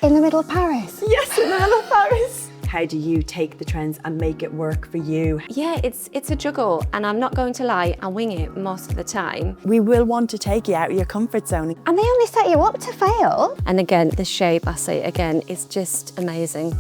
In the middle of Paris? Yes, in the middle of Paris. How do you take the trends and make it work for you? Yeah, it's a juggle, and I'm not going to lie, I wing it most of the time. We will want to take you out of your comfort zone. And they only set you up to fail. And again, the shape, I say it again, is just amazing.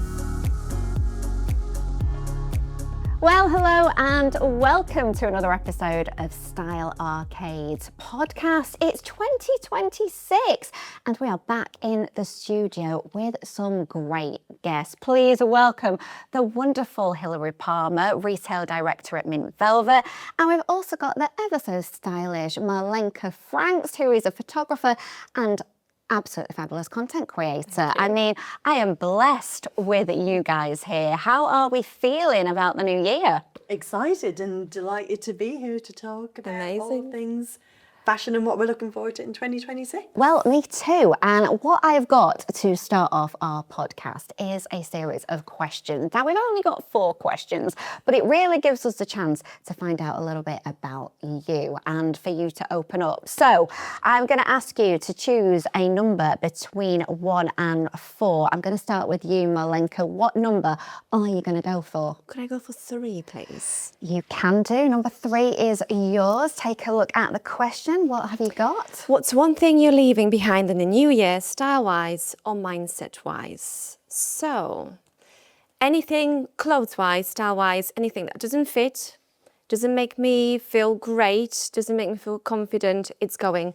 Well, hello and welcome to another episode of Style Arcade's podcast. It's 2026 and we are back in the studio with some great guests. Please welcome the wonderful Hilary Palmer, Retail Director at Mint Velvet. And we've also got the ever so stylish Marlenka Franks, who is a photographer and absolutely fabulous content creator. I mean, I am blessed with you guys here. How are we feeling about the new year? Excited and delighted to be here to talk about all things fashion and what we're looking forward to in 2026. Well, me too. And what I've got to start off our podcast is a series of questions. Now, we've only got 4 questions, but it really gives us the chance to find out a little bit about you and for you to open up. So I'm going to ask you to choose a number between 1 and 4. I'm going to start with you, Marlenka. What number are you going to go for? Could I go for 3, please? You can do. Number 3 is yours. Take a look at the question. What have you got? What's one thing you're leaving behind in the new year, style-wise or mindset-wise? So, anything clothes-wise, style-wise, anything that doesn't fit, doesn't make me feel great, doesn't make me feel confident, it's going.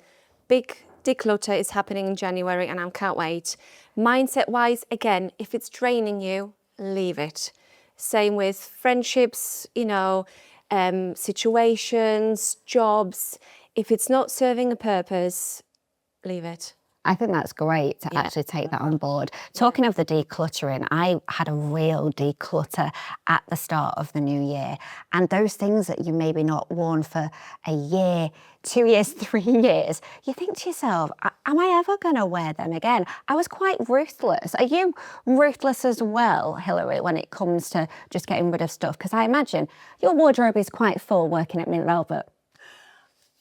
Big declutter is happening in January and I can't wait. Mindset-wise, again, if it's draining you, leave it. Same with friendships, situations, jobs. If it's not serving a purpose, leave it. I think that's great to actually take that on board. Talking of the decluttering, I had a real declutter at the start of the new year. And those things that you maybe not worn for a year, 2 years, 3 years, you think to yourself, am I ever going to wear them again? I was quite ruthless. Are you ruthless as well, Hilary, when it comes to just getting rid of stuff? Because I imagine your wardrobe is quite full working at Mint Velvet.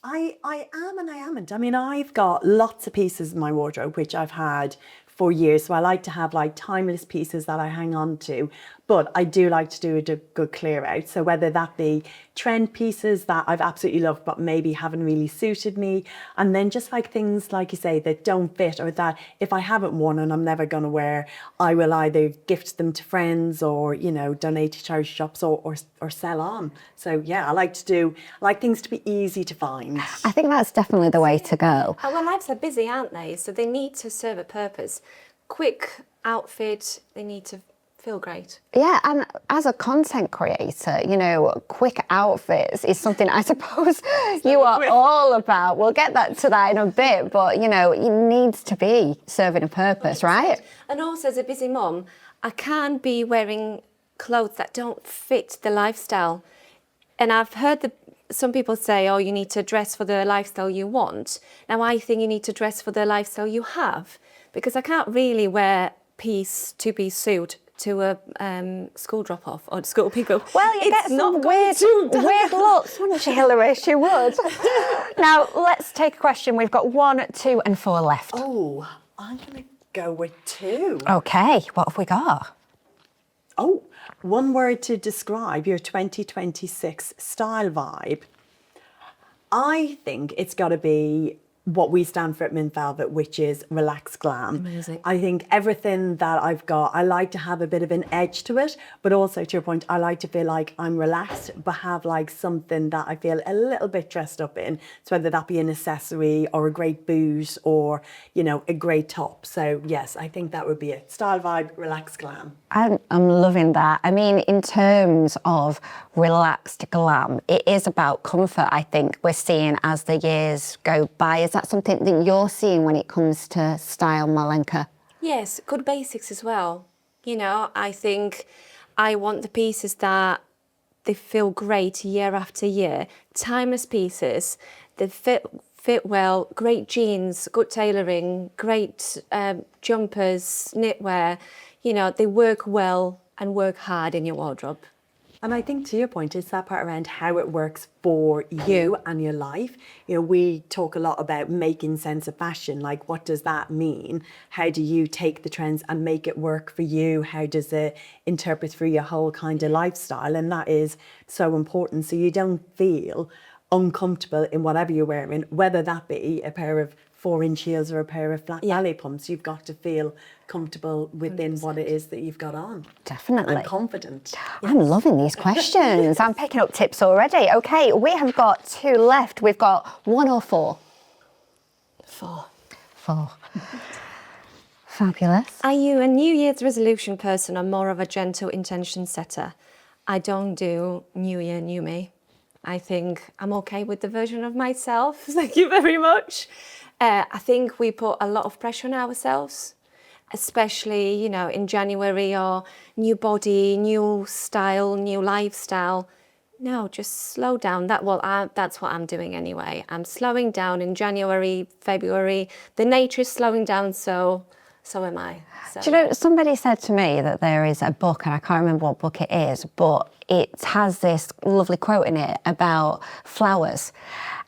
I am and I haven't. I mean, I've got lots of pieces in my wardrobe, which I've had for years. So I like to have like timeless pieces that I hang on to. But I do like to do a good clear out. So whether that be trend pieces that I've absolutely loved, but maybe haven't really suited me. And then just like things, like you say, that don't fit or that if I haven't worn and I'm never going to wear, I will either gift them to friends or, donate to charity shops or sell on. So yeah, I like things to be easy to find. I think that's definitely the way to go. Our lives are busy, aren't they? So they need to serve a purpose. Quick outfit, they need to feel great. Yeah, and as a content creator, quick outfits is something I suppose you are all about. We'll get to that in a bit, but, it needs to be serving a purpose, right? And also, as a busy mum, I can't be wearing clothes that don't fit the lifestyle. And I've heard some people say, you need to dress for the lifestyle you want. Now, I think you need to dress for the lifestyle you have, because I can't really wear two-piece suit to a school drop-off or school pickup. Well, you get some weird looks, wouldn't you, Hilary? She would. Now, let's take a question. We've got 1, 2 and 4 left. Oh, I'm going to go with 2. Okay, what have we got? Oh, one word to describe your 2026 style vibe. I think it's got to be what we stand for at Mint Velvet, which is relaxed glam. Amazing. I think everything that I've got, I like to have a bit of an edge to it, but also to your point, I like to feel like I'm relaxed, but have like something that I feel a little bit dressed up in. So whether that be an accessory or a great boot or, a great top. So yes, I think that would be it. Style vibe, relaxed glam. I'm loving that. I mean, in terms of relaxed glam, it is about comfort, I think, we're seeing as the years go by. Is that something that you're seeing when it comes to style, Marlenka? Yes, good basics as well. I think I want the pieces that they feel great year after year. Timeless pieces that fit well, great jeans, good tailoring, great jumpers, knitwear. They work well and work hard in your wardrobe. And I think to your point, it's that part around how it works for you and your life. You know, we talk a lot about making sense of fashion. Like, what does that mean? How do you take the trends and make it work for you? How does it interpret through your whole kind of lifestyle? And that is so important. So you don't feel uncomfortable in whatever you're wearing, whether that be a pair of 4-inch heels or a pair of flat ballet pumps. You've got to feel comfortable within 100%. What it is that you've got on. Definitely. And confident. I'm loving these questions. I'm picking up tips already. Okay, we have got 2 left. We've got 1 or 4? 4. 4. Fabulous. Are you a New Year's resolution person or more of a gentle intention setter? I don't do New Year, New Me. I think I'm okay with the version of myself. Thank you very much. I think we put a lot of pressure on ourselves, especially, you know, in January, or new body, new style, new lifestyle. No, just slow down. That's what I'm doing anyway. I'm slowing down in January, February. The nature is slowing down, so am I. So. Do you know, somebody said to me that there is a book, and I can't remember what book it is, but it has this lovely quote in it about flowers.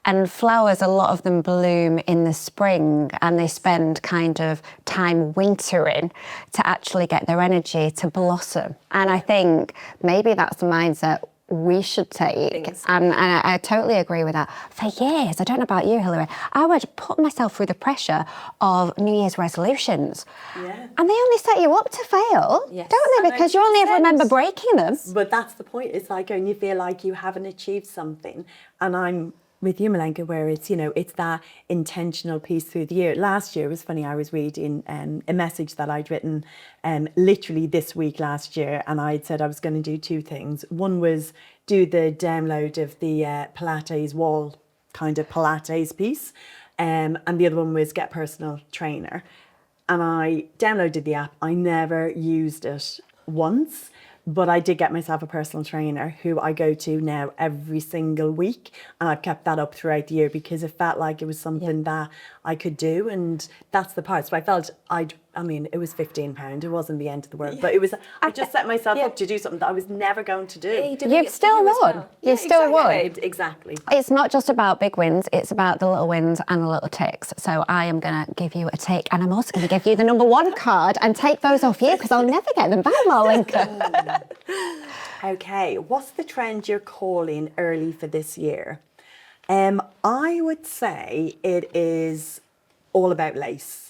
And flowers, a lot of them bloom in the spring, and they spend kind of time wintering to actually get their energy to blossom. And I think maybe that's the mindset we should take. And I totally agree with that. For years, I don't know about you, Hilary, I would put myself through the pressure of New Year's resolutions. Yeah. And they only set you up to fail, don't they? Because you only ever remember breaking them. But that's the point. It's like when you feel like you haven't achieved something. And I'm with you, Marlenka, where it's, you know, it's that intentional piece through the year. Last year, it was funny, I was reading a message that I'd written literally this week last year, and I'd said I was going to do 2 things. One was do the download of the Pilates wall, kind of Pilates piece, and the other one was get a personal trainer. And I downloaded the app. I never used it once. But I did get myself a personal trainer who I go to now every single week. And I've kept that up throughout the year because it felt like it was something that I could do. And that's the part. So I felt I mean, it was £15. It wasn't the end of the world. But it was, I just set myself up to do something that I was never going to do. You've still won. You still won. Exactly. It's not just about big wins. It's about the little wins and the little ticks. So I am going to give you a tick. And I'm also going to give you the number 1 card and take those off you because I'll never get them back, Marlenka. Okay, what's the trend you're calling early for this year? I would say it is all about lace.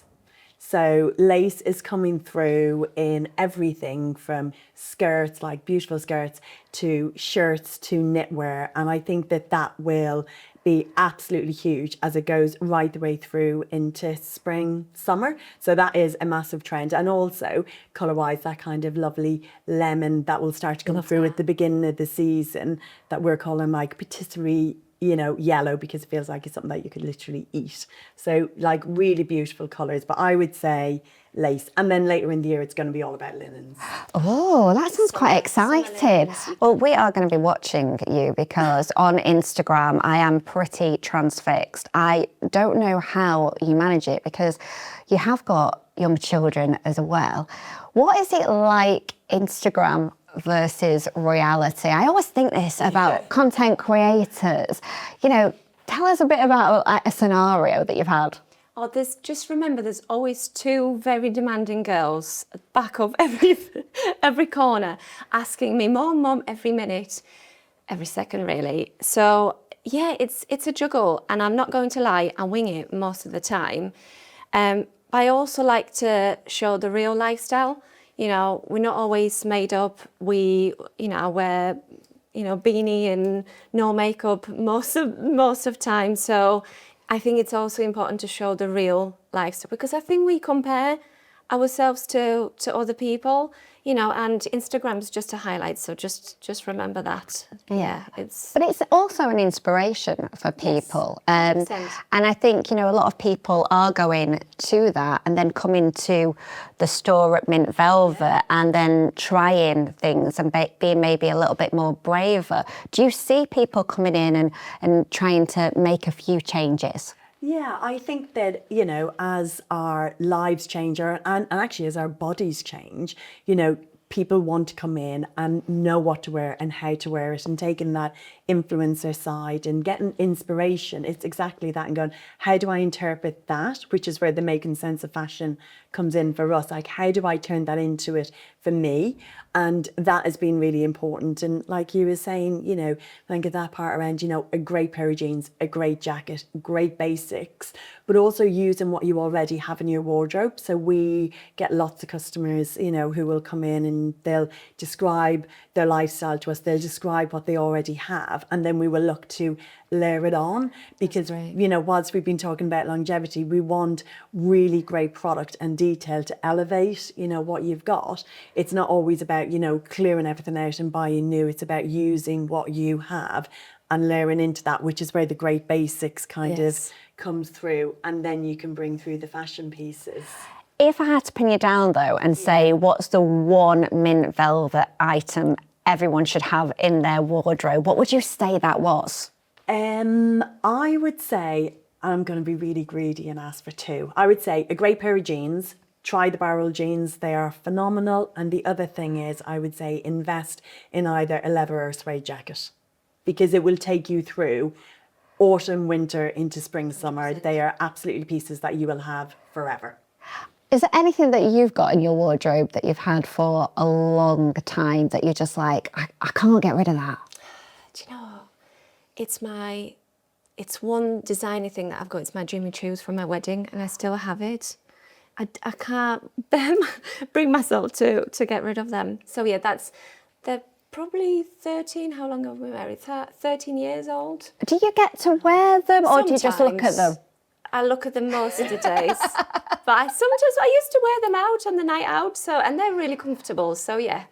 So lace is coming through in everything from skirts, like beautiful skirts, to shirts, to knitwear. And I think that will be absolutely huge as it goes right the way through into spring, summer. So that is a massive trend. And also, colour-wise, that kind of lovely lemon that will start to come through at the beginning of the season that we're calling like patisserie, you know, yellow, because it feels like it's something that you could literally eat. So like really beautiful colours, but I would say lace. And then later in the year, it's going to be all about linens. Oh, that sounds quite exciting. Well, we are going to be watching you because on Instagram, I am pretty transfixed. I don't know how you manage it because you have got young children as well. What is it like Instagram versus reality? I always think this about content creators. You know, tell us a bit about a scenario that you've had. Oh, just remember, there's always 2 very demanding girls at the back of every corner asking me, Mom, every minute, every second, really. So yeah, it's a juggle, and I'm not going to lie, I wing it most of the time. I also like to show the real lifestyle. You know, we're not always made up. I wear, beanie and no makeup most of time. So I think it's also important to show the real lifestyle because I think we compare ourselves to other people, and Instagram's just a highlight. So just remember that. Yeah, But it's also an inspiration for people. Yes, and I think, a lot of people are going to that and then coming to the store at Mint Velvet and then trying things and being maybe a little bit more braver. Do you see people coming in and trying to make a few changes? Yeah, I think that, as our lives change and actually as our bodies change, people want to come in and know what to wear and how to wear it, and taking that influencer side and getting inspiration. It's exactly that, and going, how do I interpret that? Which is where the making sense of fashion comes in for us. Like, how do I turn that into it for me? And that has been really important. And like you were saying, you know, I think of that part around, you know, a great pair of jeans, a great jacket, great basics, but also using what you already have in your wardrobe. So we get lots of customers, you know, who will come in and they'll describe their lifestyle to us. They'll describe what they already have, and then we will look to layer it on, because, you know, whilst we've been talking about longevity, we want really great product and detail to elevate, you know, what you've got. It's not always about, you know, clearing everything out and buying new. It's about using what you have and layering into that, which is where the great basics kind of comes through, and then you can bring through the fashion pieces. If I had to pin you down though and say, what's the one mint velvet item everyone should have in their wardrobe, what would you say that was? I would say, I'm going to be really greedy and ask for two. I would say a great pair of jeans. Try the barrel jeans, they are phenomenal. And the other thing is, I would say invest in either a leather or a suede jacket, because it will take you through autumn, winter, into spring, summer. They are absolutely pieces that you will have forever. Is there anything that you've got in your wardrobe that you've had for a long time that you're just like, I can't get rid of that? Do you know, it's one designer thing that I've got. It's my Jimmy Choos from my wedding, and I still have it. I can't bring myself to get rid of them. So yeah, they're probably 13. How long have we been married? 13 years old. Do you get to wear them, or do you just look at them? I look at them most of the days, but I used to wear them out on the night out. And they're really comfortable. So yeah.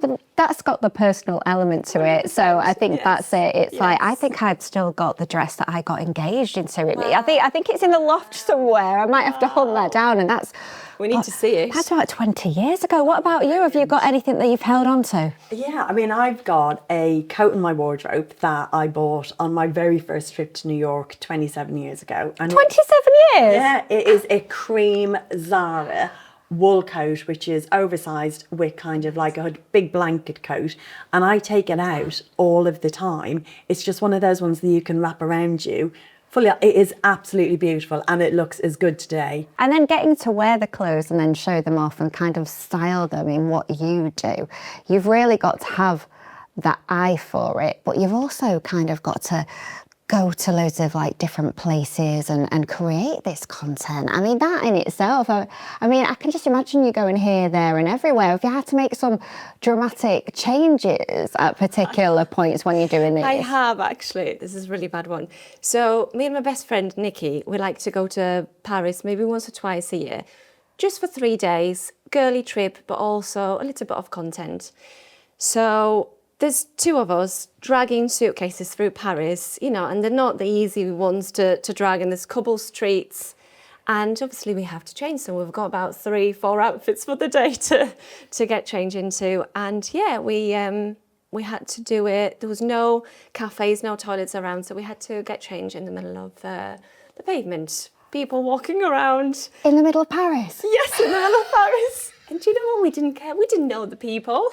But that's got the personal element to it, so I think that's it. It's like, I think I've still got the dress that I got engaged into. Really, I think it's in the loft somewhere. I might have to hunt that down, and that's. We need to see it. That's about 20 years ago. What about you? Have you got anything that you've held on to? Yeah, I mean, I've got a coat in my wardrobe that I bought on my very first trip to New York 27 years ago. And 27 years? Yeah, it is a cream Zara wool coat, which is oversized with kind of like a big blanket coat, and I take it out all of the time. It's just one of those ones that you can wrap around you fully. It is absolutely beautiful, and it looks as good today. And then getting to wear the clothes and then show them off and kind of style them in what you do, you've really got to have that eye for it, but you've also kind of got to go to loads of like different places and create this content. I mean, that in itself, I mean, I can just imagine you going here, there and everywhere. If you had to make some dramatic changes at particular points when you're doing this. I have, actually. This is a really bad one. So me and my best friend, Nikki, we like to go to Paris maybe once or twice a year, just for 3 days, girly trip, but also a little bit of content. So there's two of us dragging suitcases through Paris, you know, and they're not the easy ones to drag, and there's cobble streets. And obviously we have to change, so we've got about 3-4 outfits for the day to get changed into. And yeah, we had to do it. There was no cafes, no toilets around, so we had to get changed in the middle of the pavement. People walking around. In the middle of Paris? Yes, in the middle of Paris. And do you know what? We didn't care. We didn't know the people.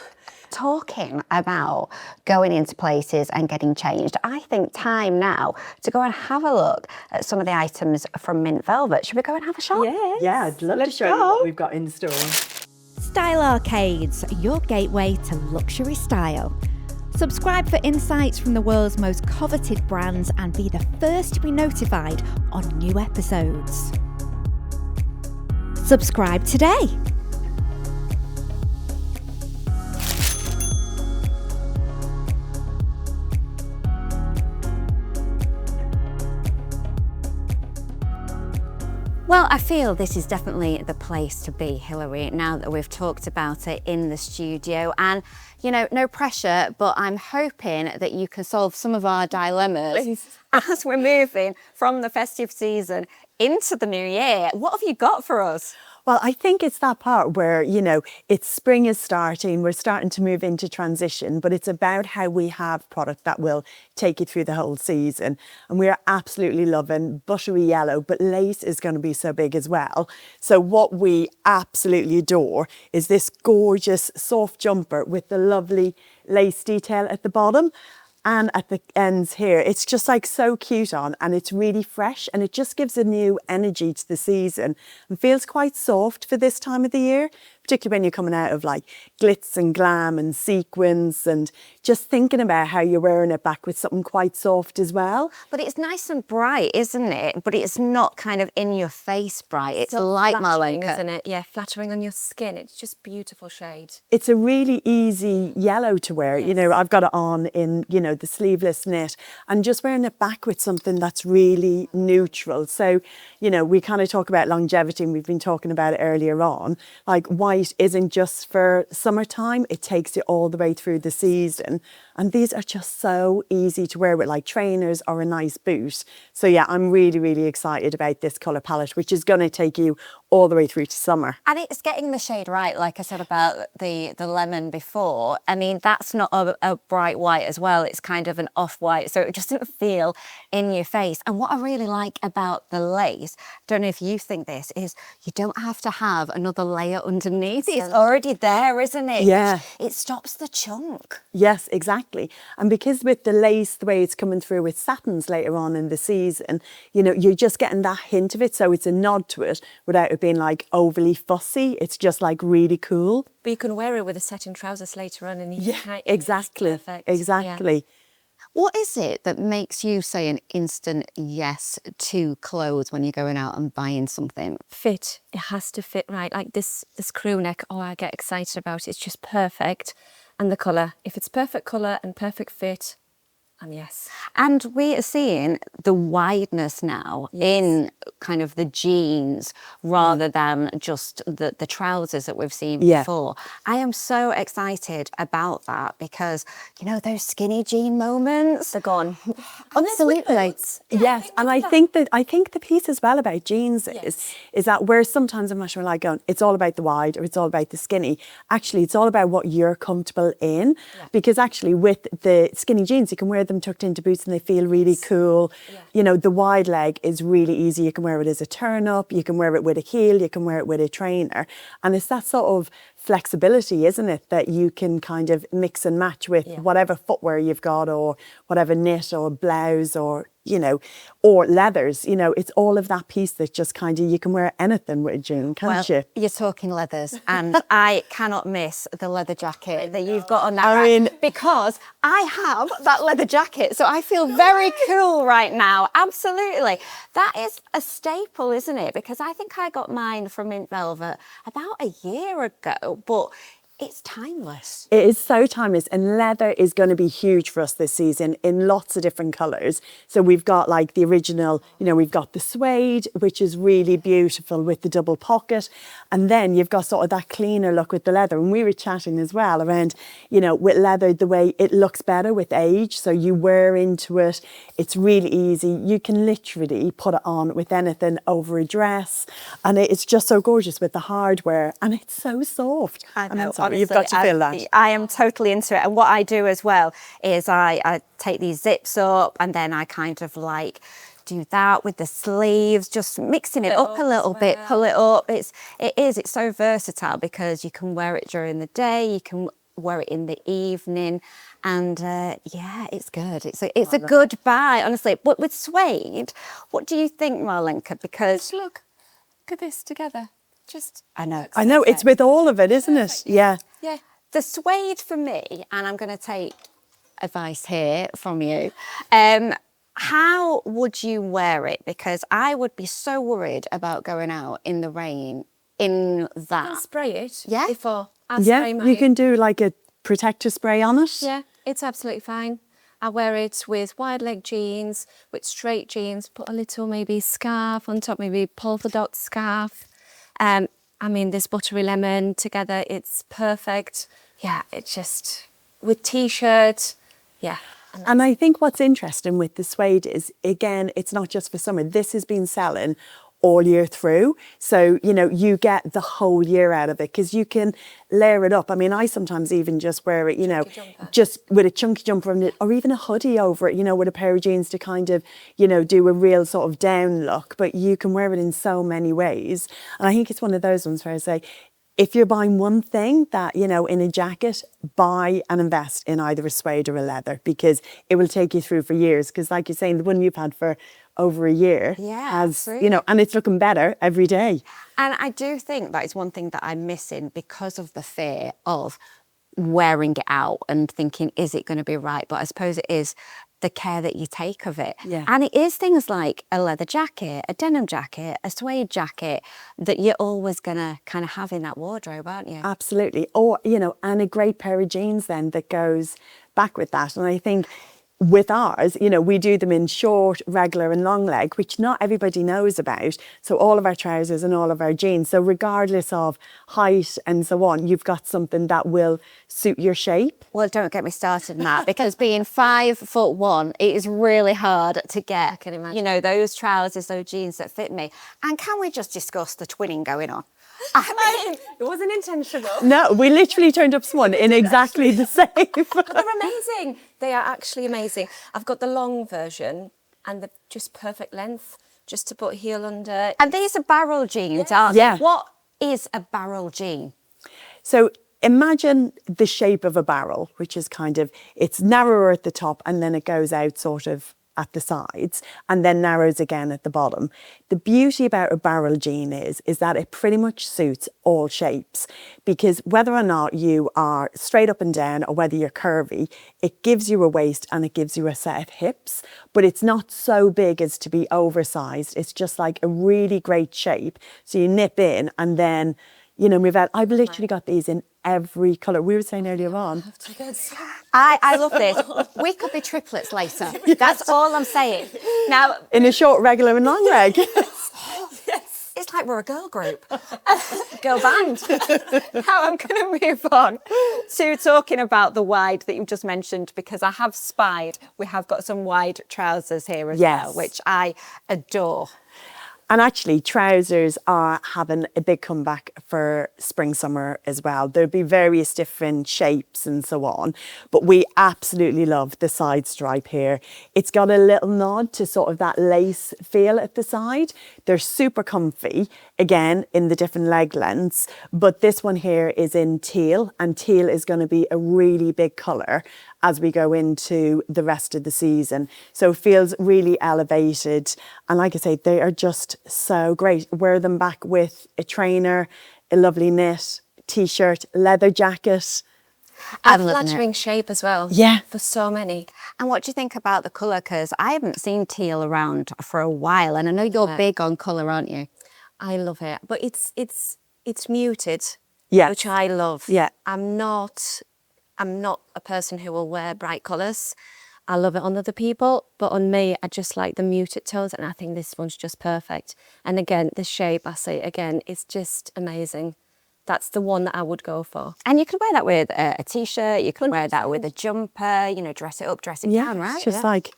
Talking about going into places and getting changed, I think time now to go and have a look at some of the items from Mint Velvet. Should we go and have a shop? Yes. Yeah, I'd love to show you what we've got in store. Style Arcades, your gateway to luxury style. Subscribe for insights from the world's most coveted brands and be the first to be notified on new episodes. Subscribe today. Well, I feel this is definitely the place to be, Hilary, now that we've talked about it in the studio. And, you know, no pressure, but I'm hoping that you can solve some of our dilemmas as we're moving from the festive season into the new year. What have you got for us? Well, I think it's that part where, you know, it's spring is starting, we're starting to move into transition, but it's about how we have product that will take you through the whole season. And we're absolutely loving buttery yellow, but lace is going to be so big as well. So what we absolutely adore is this gorgeous soft jumper with the lovely lace detail at the bottom. And at the ends here, it's just like so cute on, and it's really fresh, and it just gives a new energy to the season and feels quite soft for this time of the year, particularly when you're coming out of like glitz and glam and sequins, and just thinking about how you're wearing it back with something quite soft as well. But it's nice and bright, isn't it? But it's not kind of in your face bright. It's light, Flattering, Marlenka. isn't it? Yeah, flattering on your skin. It's just beautiful shade. It's a really easy yellow to wear. You know, I've got it on in, you know, the sleeveless knit, and just wearing it back with something that's really neutral. So, you know, we kind of talk about longevity, and we've been talking about it earlier on. Like, white isn't just for summertime, it takes you all the way through the season. And these are just so easy to wear with like trainers or a nice boot. So yeah, I'm really, really excited about this colour palette, which is going to take you all the way through to summer. And it's getting the shade right, like I said about the lemon before. I mean, that's not a bright white as well. It's kind of an off-white, so it just doesn't feel in your face. And what I really like about the lace, don't know if you think this, is you don't have to have another layer underneath. It's already there, isn't it? Yeah. It stops the chunk. Yes, exactly. And because with the lace, the way it's coming through with satins later on in the season, you know, you're just getting that hint of it. So it's a nod to it without it being like overly fussy. It's just like really cool. But you can wear it with a satin trousers later on, and you can, Exactly. Perfect. Exactly. Yeah. What is it that makes you say an instant yes to clothes when you're going out and buying something? Fit. It has to fit right. Like this crew neck. Oh, I get excited about it. It's just perfect. And the colour. If it's perfect colour and perfect fit, I'm yes. And we are seeing the wideness now in kind of the jeans rather than just the trousers that we've seen before. I am so excited about that because, you know, those skinny jean moments. They're gone. Absolutely. Yes, and I think the piece as well about jeans is that where sometimes I'm not sure like going, it's all about the wide or it's all about the skinny. Actually, it's all about what you're comfortable in, because actually with the skinny jeans you can wear them tucked into boots and they feel really cool. You know, the wide leg is really easy. You can wear it as a turn up, you can wear it with a heel, you can wear it with a trainer, and it's that sort of flexibility, isn't it, that you can kind of mix and match with whatever footwear you've got or whatever knit or blouse or, you know, or leathers. You know, it's all of that piece that just kind of, you can wear anything with a jean, can't you? You're talking leathers, and I cannot miss the leather jacket that you've got on that because I have that leather jacket, so I feel very cool right now. Absolutely. That is a staple, isn't it? Because I think I got mine from Mint Velvet about a year ago, but it's timeless. It is so timeless, and leather is going to be huge for us this season in lots of different colours. So we've got like the original, you know, we've got the suede, which is really beautiful with the double pocket, and then you've got sort of that cleaner look with the leather. And we were chatting as well around, you know, with leather, the way it looks better with age. So you wear into it, it's really easy. You can literally put it on with anything over a dress, and it's just so gorgeous with the hardware, and it's so soft. I know. Honestly, you've got to feel that. I am totally into it. And what I do as well is I take these zips up and then I kind of like do that with the sleeves, just mixing it up a little bit, pull it up. It's so versatile because you can wear it during the day, you can wear it in the evening, and yeah, it's good. It's a good buy, honestly. But with suede, what do you think, Marlenka? Because Look at this together. I know, it's with all of it, isn't it? Yeah. Yeah. the suede for me, and I'm going to take advice here from you, how would you wear it? Because I would be so worried about going out in the rain in that. I'll spray it Yeah? before. I'll Yeah, spray mine. you can do like a protector spray on it. Yeah, it's absolutely fine. I wear it with wide leg jeans, with straight jeans, put a little maybe scarf on top, maybe polka dot scarf. I mean, this buttery lemon together, it's perfect. Yeah, it's just with t-shirt, yeah. And I think what's interesting with the suede is, again, it's not just for summer. This has been selling all year through. So, you know, you get the whole year out of it because you can layer it up. I mean, I sometimes even just wear it, you know, just with a chunky jumper on it, or even a hoodie over it, you know, with a pair of jeans to kind of, you know, do a real sort of down look. But you can wear it in so many ways. And I think it's one of those ones where I say, if you're buying one thing that, you know, in a jacket, buy and invest in either a suede or a leather, because it will take you through for years. Because like you're saying, the one you've had for over a year has, you know, and it's looking better every day. And I do think that is one thing that I'm missing because of the fear of wearing it out and thinking, is it going to be right? But I suppose it is the care that you take of it. Yeah. And it is things like a leather jacket, a denim jacket, a suede jacket that you're always going to kind of have in that wardrobe, aren't you? Absolutely. Or, you know, and a great pair of jeans then that goes back with that. And I think with ours, you know, we do them in short, regular and long leg, which not everybody knows about. So all of our trousers and all of our jeans. So regardless of height and so on, you've got something that will suit your shape. Well, don't get me started on that, because being 5'1", it is really hard to get. I can imagine. You know, those trousers, those jeans that fit me. And can we just discuss the twinning going on? I mean, It wasn't intentional. No, we literally turned up swan in exactly the same. But they're amazing. They are actually amazing. I've got the long version and the just perfect length, just to put heel under. and these are barrel jeans, aren't Yeah. they? What is a barrel jean? So imagine the shape of a barrel, which is kind of, it's narrower at the top and then it goes out sort of at the sides and then narrows again at the bottom. The beauty about a barrel jean is that it pretty much suits all shapes, because whether or not you are straight up and down or whether you're curvy, it gives you a waist and it gives you a set of hips, but it's not so big as to be oversized. It's just like a really great shape. So you nip in and then, you know, I've literally got these in every colour. We were saying earlier on. I love this. We could be triplets later. That's all I'm saying. Now, In a short, regular and long leg. it's like we're a girl group, girl band. Now I'm going to move on to talking about the wide that you've just mentioned, because I have spied we have got some wide trousers here as well, which I adore. And actually, trousers are having a big comeback for spring, summer as well. There'll be various different shapes and so on, but we absolutely love the side stripe here. It's got a little nod to sort of that lace feel at the side. They're super comfy, again, in the different leg lengths, but this one here is in teal, and teal is going to be a really big colour as we go into the rest of the season. So it feels really elevated. And like I say, they are just so great. Wear them back with a trainer, a lovely knit, t-shirt, leather jacket. A flattering shape as well. Yeah. For so many. And what do you think about the colour? Because I haven't seen teal around for a while, and I know you're big on colour, aren't you? I love it. But it's muted. Yeah. Which I love. Yeah. I'm not a person who will wear bright colours. I love it on other people, but on me, I just like the muted tones, and I think this one's just perfect. And again, the shape, I say it again, it's just amazing. That's the one that I would go for. And you can wear that with a t-shirt, you can wear that with a jumper, you know, dress it up, dress it down, right? It's just like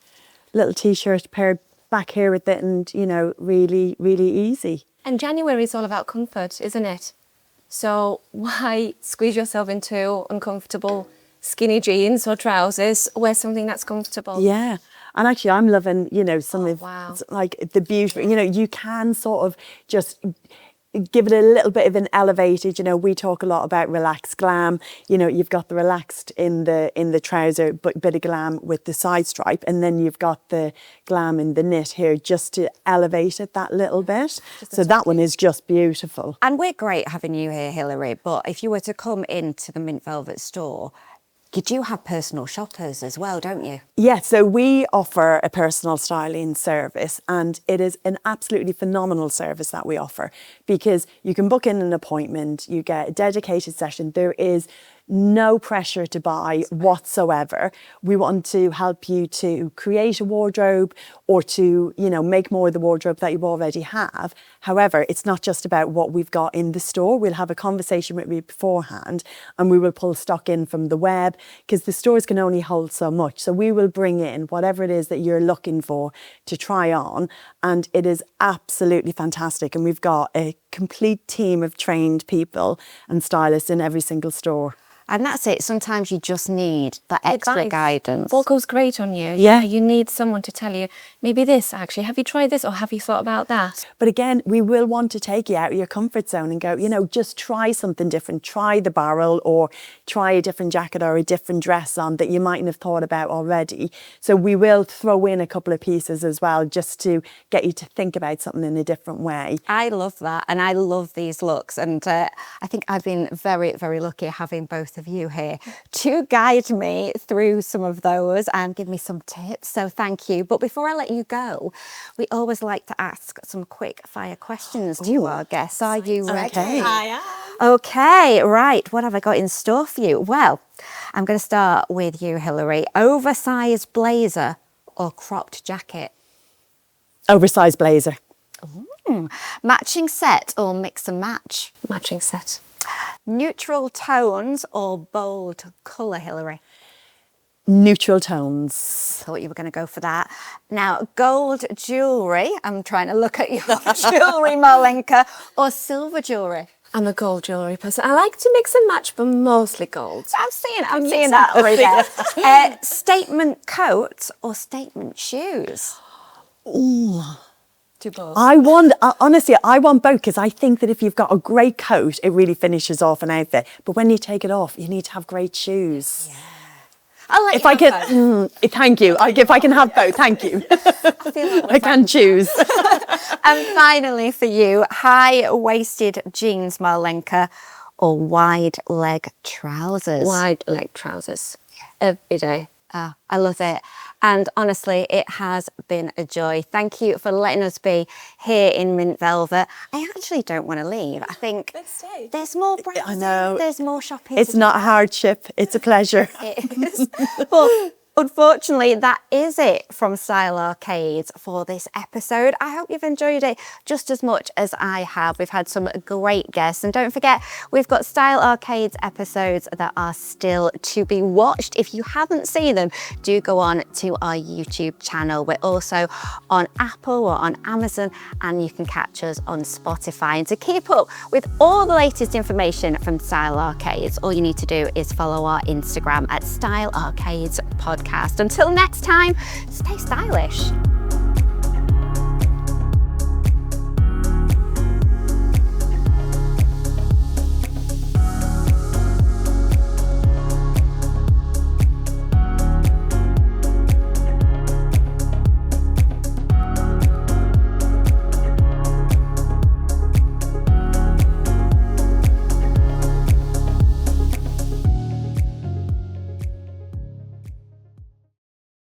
little t-shirt paired back here with it, and, you know, really, really easy. And January is all about comfort, isn't it? So why squeeze yourself into uncomfortable skinny jeans or trousers? Wear something that's comfortable. Yeah. And actually, I'm loving, you know, some of wow. like the beauty, you know, you can sort of just give it a little bit of an elevated, you know, we talk a lot about relaxed glam. You know, you've got the relaxed in the trouser, but bit of glam with the side stripe. And then you've got the glam in the knit here just to elevate it that little bit. So that one is just beautiful. And we're great having you here, Hilary, but if you were to come into the Mint Velvet store, you do have personal shoppers as well, don't you? Yeah, so we offer a personal styling service, and it is an absolutely phenomenal service that we offer, because you can book in an appointment, you get a dedicated session. There is no pressure to buy whatsoever. We want to help you to create a wardrobe or to, you know, make more of the wardrobe that you already have. However, it's not just about what we've got in the store. We'll have a conversation with you beforehand and we will pull stock in from the web, because the stores can only hold so much. So we will bring in whatever it is that you're looking for to try on, and it is absolutely fantastic. And we've got a complete team of trained people and stylists in every single store. And that's it. Sometimes you just need that extra Advice. guidance. What goes great on you? Yeah. You need someone to tell you, maybe this actually, have you tried this or have you thought about that? But again, we will want to take you out of your comfort zone and go, you know, just try something different. Try the barrel, or try a different jacket or a different dress on that you mightn't have thought about already. So we will throw in a couple of pieces as well, just to get you to think about something in a different way. I love that, and I love these looks, and I think I've been very, very lucky having both of you here to guide me through some of those and give me some tips, so thank you. But before I let you go, we always like to ask some quick fire questions to our guests. Are you ready? Okay. I am. Okay, right, what have I got in store for you? Well, I'm going to start with you, Hilary. Oversized blazer or cropped jacket? Oversized blazer. Matching set or mix and match? Matching set. Neutral tones or bold colour, Hilary? Neutral tones. Thought you were going to go for that. Now, gold jewellery. I'm trying to look at your jewellery, Marlenka, or silver jewellery? I'm a gold jewellery person. I like to mix and match, but mostly gold. I'm seeing that through there. Statement coat or statement shoes? Ooh. To both. Honestly, I want both, because I think that if you've got a great coat, it really finishes off an outfit. But when you take it off, you need to have great shoes. I'll let If you I have can, thank you. If I can have both, thank you. I feel like we're I can choose. And finally for you, high-waisted jeans, Marlenka, or wide leg trousers? Wide leg trousers. Every day. Oh, I love it. And honestly, it has been a joy. Thank you for letting us be here in Mint Velvet. I actually don't want to leave. I think there's more brands. I know. There's more shopping. It's not a hardship. It's a pleasure. It is. But unfortunately, that is it from Style Arcades for this episode. I hope you've enjoyed it just as much as I have. We've had some great guests. And don't forget, we've got Style Arcades episodes that are still to be watched. If you haven't seen them, do go on to our YouTube channel. We're also on Apple or on Amazon, and you can catch us on Spotify. And to keep up with all the latest information from Style Arcades, all you need to do is follow our Instagram at Style Arcades Podcast. Until next time, stay stylish.